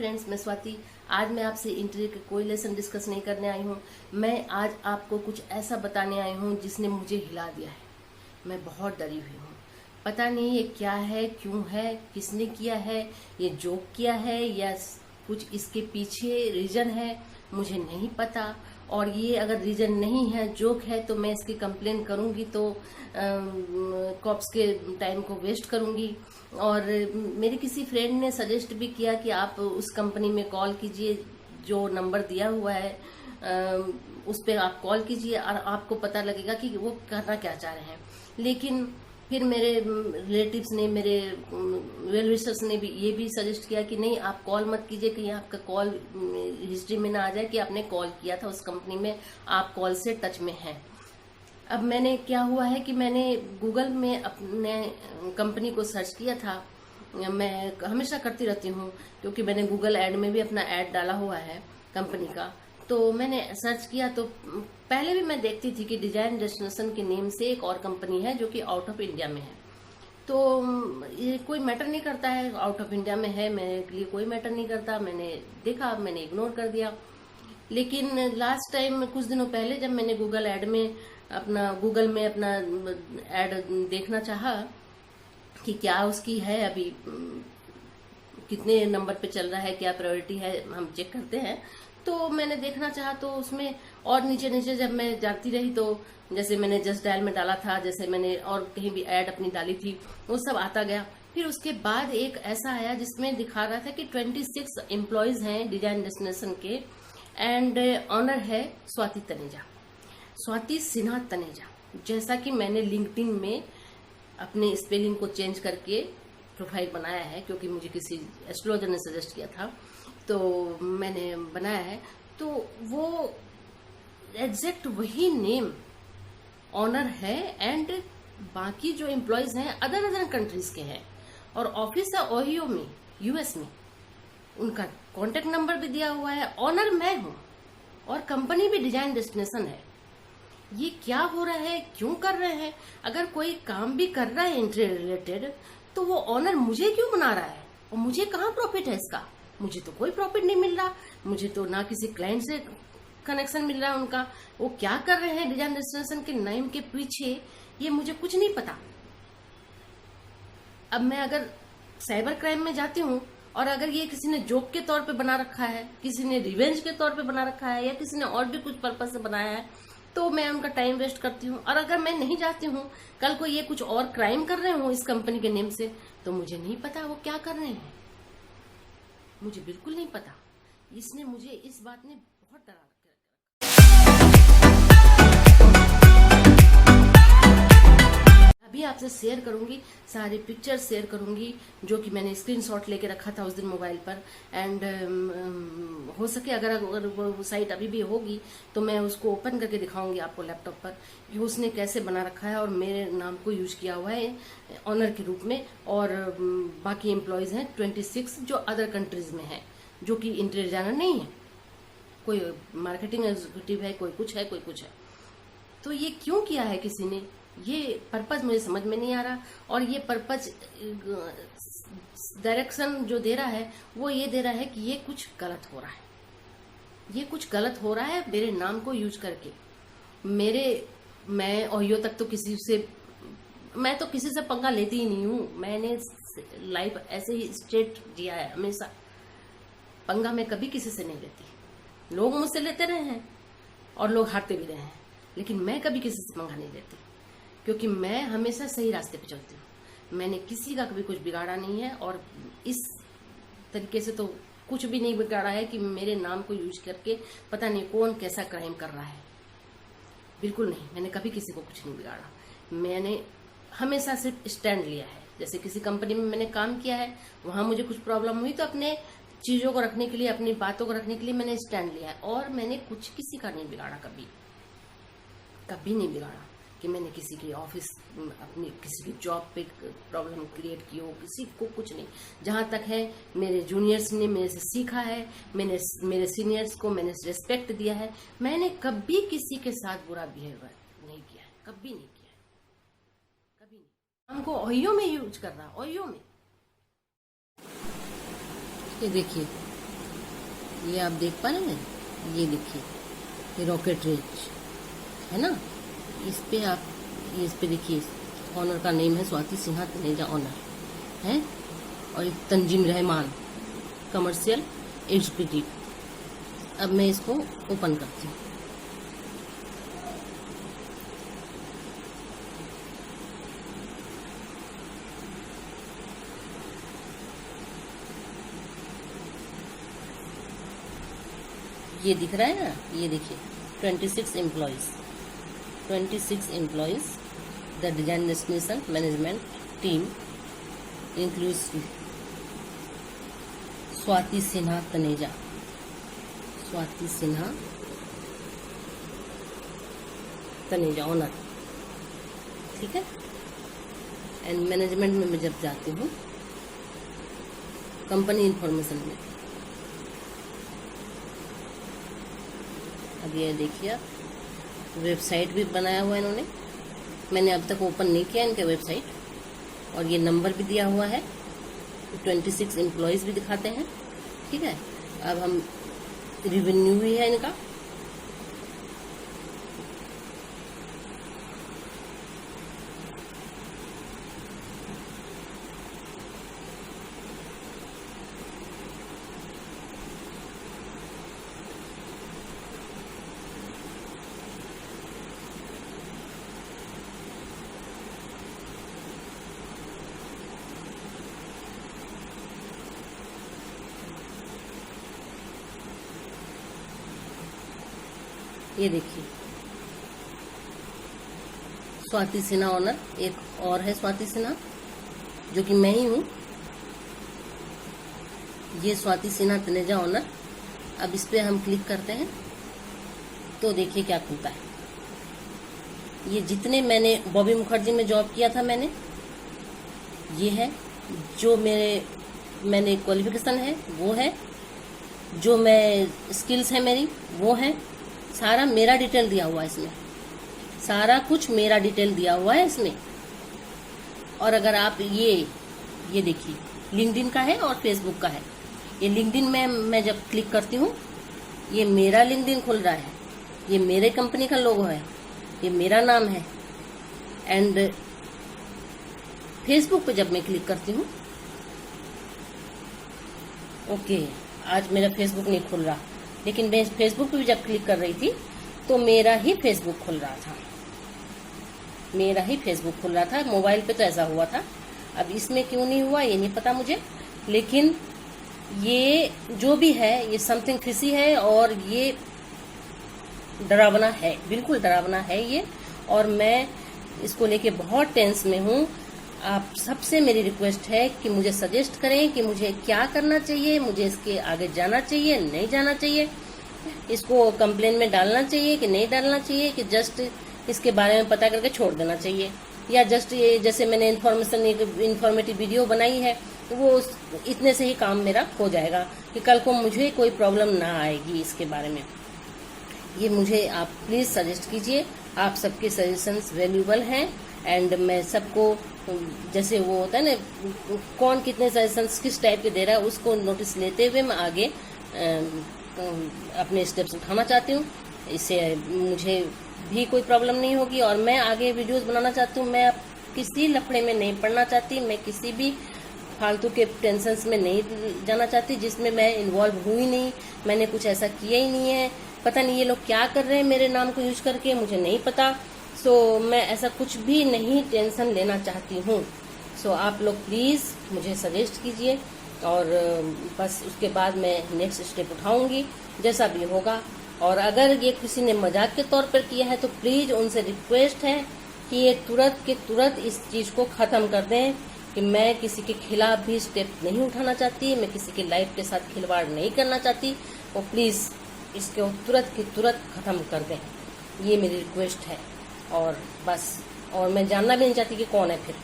Friends, मैं स्वाति। आज मैं आपसे इंटरव्यू के कोई लेसन डिस्कस नहीं करने आई हूँ। मैं आज आपको कुछ ऐसा बताने आई हूँ जिसने मुझे हिला दिया है। मैं बहुत डरी हुई हूँ। पता नहीं ये क्या है, क्यों है, किसने किया है, ये जोक किया है या कुछ इसके पीछे रीजन है, मुझे नहीं पता। और ये अगर रीजन नहीं है, जोक है, तो मैं इसकी कंप्लेन करूंगी तो कॉप्स के टाइम को वेस्ट करूंगी। और मेरे किसी फ्रेंड ने सजेस्ट भी किया कि आप उस कंपनी में कॉल कीजिए, जो नंबर दिया हुआ है उस पर आप कॉल कीजिए और आपको पता लगेगा कि वो करना क्या चाह रहे हैं। लेकिन फिर मेरे रिलेटिव्स ने, मेरे वेल विशर्स ने भी ये भी सजेस्ट किया कि नहीं, आप कॉल मत कीजिए, कहीं आपका कॉल हिस्ट्री में ना आ जाए कि आपने कॉल किया था उस कंपनी में, आप कॉल से टच में हैं। अब मैंने क्या हुआ है कि मैंने गूगल में अपने कंपनी को सर्च किया था। मैं हमेशा करती रहती हूँ क्योंकि मैंने गूगल ऐड में भी अपना ऐड डाला हुआ है कंपनी का। तो मैंने सर्च किया तो पहले भी मैं देखती थी कि डिजाइन डेस्टिनेशन के नेम से एक और कंपनी है जो कि आउट ऑफ इंडिया में है। तो ये कोई मैटर नहीं करता है, आउट ऑफ इंडिया में है, मेरे लिए कोई मैटर नहीं करता। मैंने देखा, मैंने इग्नोर कर दिया। लेकिन लास्ट टाइम कुछ दिनों पहले जब मैंने गूगल में अपना ऐड देखना चाहा कि क्या उसकी है, अभी कितने नंबर पे चल रहा है, क्या प्रायोरिटी है, हम चेक करते हैं। तो मैंने देखना चाहा तो उसमें और नीचे नीचे जब मैं जाती रही तो जैसे मैंने जस्ट डायल में डाला था, जैसे मैंने और कहीं भी ऐड अपनी डाली थी, वो सब आता गया। फिर उसके बाद एक ऐसा आया जिसमें दिखा रहा था कि 26 एम्प्लॉयज हैं डिजाइन डेस्टिनेशन के एंड ऑनर है स्वाति तनेजा, स्वाति सिन्हा तनेजा। जैसा कि मैंने लिंक्डइन में अपने स्पेलिंग को चेंज करके प्रोफाइल बनाया है, क्योंकि मुझे किसी एस्ट्रोलॉजर ने सजेस्ट किया था, तो मैंने बनाया है। तो वो एग्जैक्ट वही नेम ऑनर है एंड बाकी जो एम्प्लॉयज हैं अदर कंट्रीज के हैं। और ऑफिस है ओहियो में, यूएस में। उनका कॉन्टेक्ट नंबर भी दिया हुआ है। ऑनर मैं हूं और कंपनी भी डिजाइन डेस्टिनेशन है। ये क्या हो रहा है, क्यों कर रहे हैं? अगर कोई काम भी कर रहा है इंटरव्यू रिलेटेड तो वो ऑनर मुझे क्यों बना रहा है? और मुझे कहाँ प्रॉफिट है इसका? मुझे तो कोई प्रॉफिट नहीं मिल रहा। मुझे तो ना किसी क्लाइंट से कनेक्शन मिल रहा है उनका। वो क्या कर रहे हैं डिजाइन डेस्टिनेशन के नाम के पीछे, ये मुझे कुछ नहीं पता। अब मैं अगर साइबर क्राइम में जाती हूँ और अगर ये किसी ने जोक के तौर पे बना रखा है, किसी ने रिवेंज के तौर पे बना रखा है, या किसी ने और भी कुछ पर्पज से बनाया है, तो मैं उनका टाइम वेस्ट करती हूँ। और अगर मैं नहीं जाती हूँ, कल को ये कुछ और क्राइम कर रहे हो इस कंपनी के नेम से, तो मुझे नहीं पता वो क्या कर रहे हैं, मुझे बिल्कुल नहीं पता। इसने मुझे, इस बात ने बहुत डरा रखा। अभी आपसे शेयर करूंगी, सारे पिक्चर्स शेयर करूंगी जो कि मैंने स्क्रीनशॉट लेके रखा था उस दिन मोबाइल पर। एंड हो सके अगर वो साइट अभी भी होगी तो मैं उसको ओपन करके दिखाऊंगी आपको लैपटॉप पर कि उसने कैसे बना रखा है और मेरे नाम को यूज किया हुआ है ऑनर के रूप में। और बाकी एम्प्लॉयज हैं 26 जो अदर कंट्रीज में हैं, जो कि इंटीरियर डिजाइनर नहीं है, कोई मार्केटिंग एग्जीक्यूटिव है, कोई कुछ है, कोई कुछ है। तो ये क्यों किया है किसी ने, ये पर्पज मुझे समझ में नहीं आ रहा। और ये पर्पज डायरेक्शन जो दे रहा है वो ये दे रहा है कि ये कुछ गलत हो रहा है, ये कुछ गलत हो रहा है मेरे नाम को यूज करके। मैं ओहियो तक तो मैं तो किसी से पंगा लेती ही नहीं हूँ। मैंने लाइफ ऐसे ही स्ट्रेट जिया है हमेशा। पंगा मैं कभी किसी से नहीं लेती। लोग मुझसे लेते रहे हैं और लोग हारते भी रहे हैं, लेकिन मैं कभी किसी से पंगा नहीं लेती, क्योंकि मैं हमेशा सही रास्ते पे चलती हूँ। मैंने किसी का कभी कुछ बिगाड़ा नहीं है और इस तरीके से तो कुछ भी नहीं बिगाड़ा है कि मेरे नाम को यूज करके पता नहीं कौन कैसा क्राइम कर रहा है। बिल्कुल नहीं, मैंने कभी किसी को कुछ नहीं बिगाड़ा। मैंने हमेशा सिर्फ स्टैंड लिया है। जैसे किसी कंपनी में मैंने काम किया है, वहां मुझे कुछ प्रॉब्लम हुई तो अपने चीजों को रखने के लिए, अपनी बातों को रखने के लिए मैंने स्टैंड लिया है। और मैंने कुछ किसी का नहीं बिगाड़ा, कभी नहीं बिगाड़ा कि मैंने किसी की ऑफिस, अपनी किसी की जॉब पे प्रॉब्लम क्रिएट की हो, किसी को कुछ नहीं। जहां तक है मेरे जूनियर्स ने मेरे से सीखा है, मेरे सीनियर्स को मैंने रिस्पेक्ट दिया है। मैंने कभी किसी के साथ बुरा बिहेवियर नहीं किया है, कभी नहीं किया है, कभी नहीं। हमको ओहियो में यूज कर रहा, ओहियो में। ये देखिए ये आप देख पा रहे हैं, ये देखिए, ये रॉकेट रेंज है ना। इस पे आप इस पे देखिए, ऑनर का नेम है स्वाति सिन्हा तनेजा ऑनर है, और एक तंजीम रहमान कमर्शियल एग्जीक्यूटिव। अब मैं इसको ओपन करती हूँ। ये दिख रहा है ना, ये देखिए 26 employees the design destination management team includes Swati Sinha Taneja owner, ठीक है। एंड मैनेजमेंट में मैं जब जाती हूँ, कंपनी इंफॉर्मेशन में, अब ये देखिए वेबसाइट भी बनाया हुआ है इन्होंने, मैंने अब तक ओपन नहीं किया इनके वेबसाइट, और ये नंबर भी दिया हुआ है, 26 एम्प्लॉयज़ भी दिखाते हैं, ठीक है। अब हम रिवेन्यू भी है इनका, ये देखिए स्वाति सिन्हा ऑनर, एक और है स्वाति सिन्हा जो कि मैं ही हूँ, ये स्वाति सिन्हा तनेजा ऑनर। अब इस पे हम क्लिक करते हैं तो देखिए क्या खुलता है। ये जितने मैंने बॉबी मुखर्जी में जॉब किया था मैंने, ये है जो मैंने क्वालिफिकेशन है वो है, जो मैं स्किल्स है मेरी वो है, सारा मेरा डिटेल दिया हुआ है इसमें, सारा कुछ मेरा डिटेल दिया हुआ है इसमें। और अगर आप ये देखिए लिंक्डइन का है और फेसबुक का है। ये लिंक्डइन में मैं जब क्लिक करती हूँ, ये मेरा लिंक्डइन खुल रहा है, ये मेरे कंपनी का लोगो है, ये मेरा नाम है। एंड फेसबुक पे जब मैं क्लिक करती हूँ, ओके आज मेरा फेसबुक नहीं खुल रहा, लेकिन मैं फेसबुक पे भी जब क्लिक कर रही थी तो मेरा ही फेसबुक खुल रहा था, मोबाइल पे तो ऐसा हुआ था। अब इसमें क्यों नहीं हुआ ये नहीं पता मुझे, लेकिन ये जो भी है ये समथिंग फिशी है, और ये डरावना है, बिल्कुल डरावना है ये, और मैं इसको लेके बहुत टेंस में हूँ। आप सबसे मेरी रिक्वेस्ट है कि मुझे सजेस्ट करें कि मुझे क्या करना चाहिए, मुझे इसके आगे जाना चाहिए नहीं जाना चाहिए, इसको कंप्लेन में डालना चाहिए कि नहीं डालना चाहिए, कि जस्ट इसके बारे में पता करके छोड़ देना चाहिए, या जस्ट ये जैसे मैंने इन्फॉर्मेटिव वीडियो बनाई है तो वो इतने से ही काम मेरा हो जाएगा, कि कल को मुझे कोई प्रॉब्लम ना आएगी इसके बारे में। ये मुझे आप प्लीज़ सजेस्ट कीजिए, आप सबके सजेशंस वैल्यूबल हैं। एंड मैं सबको, जैसे वो होता है ना कौन कितने सजेशंस किस टाइप के दे रहा है, उसको नोटिस लेते हुए मैं आगे अपने स्टेप्स उठाना चाहती हूँ। इससे मुझे भी कोई प्रॉब्लम नहीं होगी, और मैं आगे वीडियोस बनाना चाहती हूँ। मैं अब किसी लफड़े में नहीं पड़ना चाहती, मैं किसी भी फालतू के टेंशन्स में नहीं जाना चाहती जिसमें मैं इन्वॉल्व हुई नहीं, मैंने कुछ ऐसा किया ही नहीं है। पता नहीं ये लोग क्या कर रहे हैं मेरे नाम को यूज करके, मुझे नहीं पता। सो मैं ऐसा कुछ भी नहीं टेंशन लेना चाहती हूँ। सो आप लोग प्लीज़ मुझे सजेस्ट कीजिए, और बस उसके बाद मैं नेक्स्ट स्टेप उठाऊंगी जैसा भी होगा। और अगर ये किसी ने मजाक के तौर पर किया है तो प्लीज़ उनसे रिक्वेस्ट है कि ये तुरंत के तुरंत इस चीज़ को ख़त्म कर दें, कि मैं किसी के खिलाफ भी स्टेप नहीं उठाना चाहती, मैं किसी की लाइफ के साथ खिलवाड़ नहीं करना चाहती। और प्लीज़ इसको तुरंत की तुरंत ख़त्म कर दें, ये मेरी रिक्वेस्ट है। और बस, और मैं जानना भी नहीं चाहती कि कौन है फिर,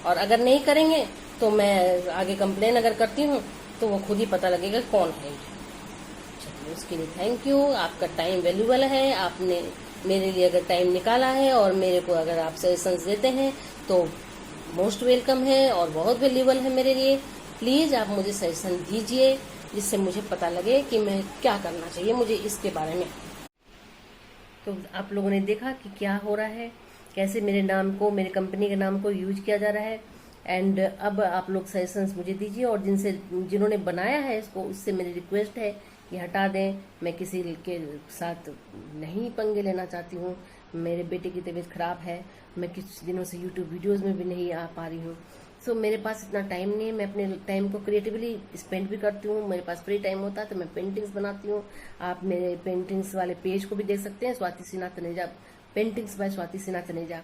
और अगर नहीं करेंगे तो मैं आगे कंप्लेन अगर करती हूँ तो वो खुद ही पता लगेगा कौन है। चलिए, उसके लिए थैंक यू। आपका टाइम वैल्यूबल है, आपने मेरे लिए अगर टाइम निकाला है, और मेरे को अगर आप सजेशंस देते हैं तो मोस्ट वेलकम है और बहुत वैल्यूबल है मेरे लिए। प्लीज़ आप मुझे सजेशन दीजिए, जिससे मुझे पता लगे कि मैं क्या करना चाहिए मुझे इसके बारे में। तो आप लोगों ने देखा कि क्या हो रहा है, कैसे मेरे नाम को, मेरे कंपनी के नाम को यूज किया जा रहा है। एंड अब आप लोग सजेशंस मुझे दीजिए, और जिन्होंने बनाया है इसको, उससे मेरी रिक्वेस्ट है कि हटा दें। मैं किसी के साथ नहीं पंगे लेना चाहती हूँ। मेरे बेटे की तबीयत खराब है, मैं कुछ दिनों से यूट्यूब वीडियोज़ में भी नहीं आ पा रही हूँ। सो मेरे पास इतना टाइम नहीं है। मैं अपने टाइम को क्रिएटिवली स्पेंड भी करती हूँ। मेरे पास फ्री टाइम होता है तो मैं पेंटिंग्स बनाती हूँ। आप मेरे पेंटिंग्स वाले पेज को भी देख सकते हैं, Swati Sinha Taneja, paintings by Swati Sinha Taneja.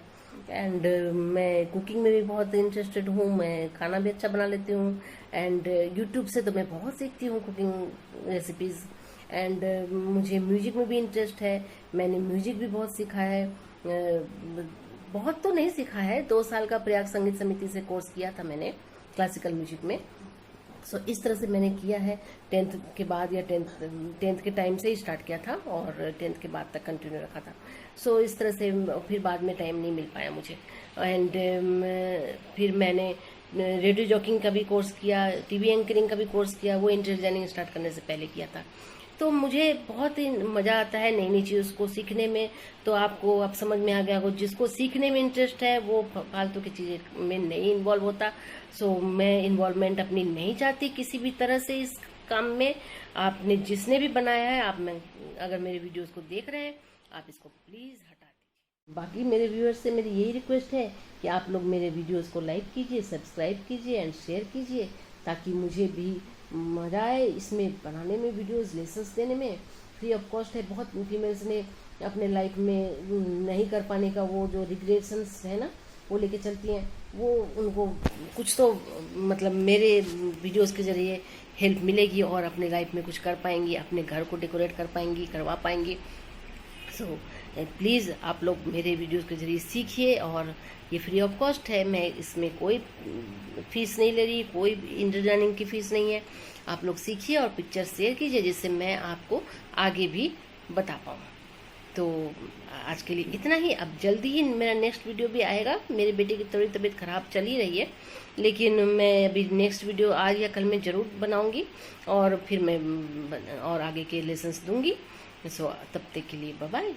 And मैं कुकिंग में भी बहुत इंटरेस्टेड हूँ, मैं खाना भी अच्छा बना लेती हूँ। एंड यूट्यूब से तो मैं बहुत सीखती हूँ कुकिंग रेसिपीज़। एंड मुझे म्यूजिक में भी इंटरेस्ट है, मैंने म्यूजिक भी बहुत सीखा है। बहुत तो नहीं सीखा है, 2 साल का प्रयाग संगीत समिति से कोर्स किया था मैंने क्लासिकल म्यूजिक में। सो इस तरह से मैंने किया है। 10th के बाद या 10th के टाइम से ही स्टार्ट किया था और 10th के बाद तक कंटिन्यू रखा था। सो इस तरह से फिर बाद में टाइम नहीं मिल पाया मुझे। एंड फिर मैंने रेडियो जॉकिंग का भी कोर्स किया, टीवी एंकरिंग का भी कोर्स किया, वो इंटीरियर डिजाइनिंग स्टार्ट करने से पहले किया था। तो मुझे बहुत ही मज़ा आता है नई नई चीज़ को सीखने में। तो आपको अब समझ में आ गया हो, जिसको सीखने में इंटरेस्ट है वो फालतू की चीज़ें में नहीं इन्वॉल्व होता। सो मैं इन्वॉल्वमेंट अपनी नहीं चाहती किसी भी तरह से इस काम में। आपने जिसने भी बनाया है, अगर मेरे वीडियोस को देख रहे हैं, आप इसको प्लीज़ हटा दीजिए। बाकी मेरे व्यूअर्स से मेरी यही रिक्वेस्ट है कि आप लोग मेरे वीडियोस को लाइक कीजिए, सब्सक्राइब कीजिए एंड शेयर कीजिए, ताकि मुझे भी मज़ा आए इसमें बनाने में, वीडियोस लेसन्स देने में। फ्री ऑफ कॉस्ट है। बहुत फीमेल्स ने अपने लाइफ में नहीं कर पाने का वो जो रिग्रेशंस है ना, वो लेके चलती हैं। वो उनको कुछ तो मतलब मेरे वीडियोस के ज़रिए हेल्प मिलेगी और अपने लाइफ में कुछ कर पाएंगी, अपने घर को डेकोरेट कर पाएंगी, करवा पाएंगी। सो प्लीज़ आप लोग मेरे वीडियोस के ज़रिए सीखिए, और ये फ्री ऑफ कॉस्ट है। मैं इसमें कोई फीस नहीं ले रही, कोई इंटीरियर डिजाइनिंग की फ़ीस नहीं है। आप लोग सीखिए और पिक्चर शेयर कीजिए, जिससे मैं आपको आगे भी बता पाऊँ। तो आज के लिए इतना ही। अब जल्दी ही मेरा नेक्स्ट वीडियो भी आएगा। मेरे बेटे की थोड़ी तबीयत ख़राब चल ही रही है, लेकिन मैं अभी नेक्स्ट वीडियो आज या कल में ज़रूर बनाऊंगी, और फिर मैं और आगे के लेसन्स दूंगी। सो तब तक के लिए बाय बाय।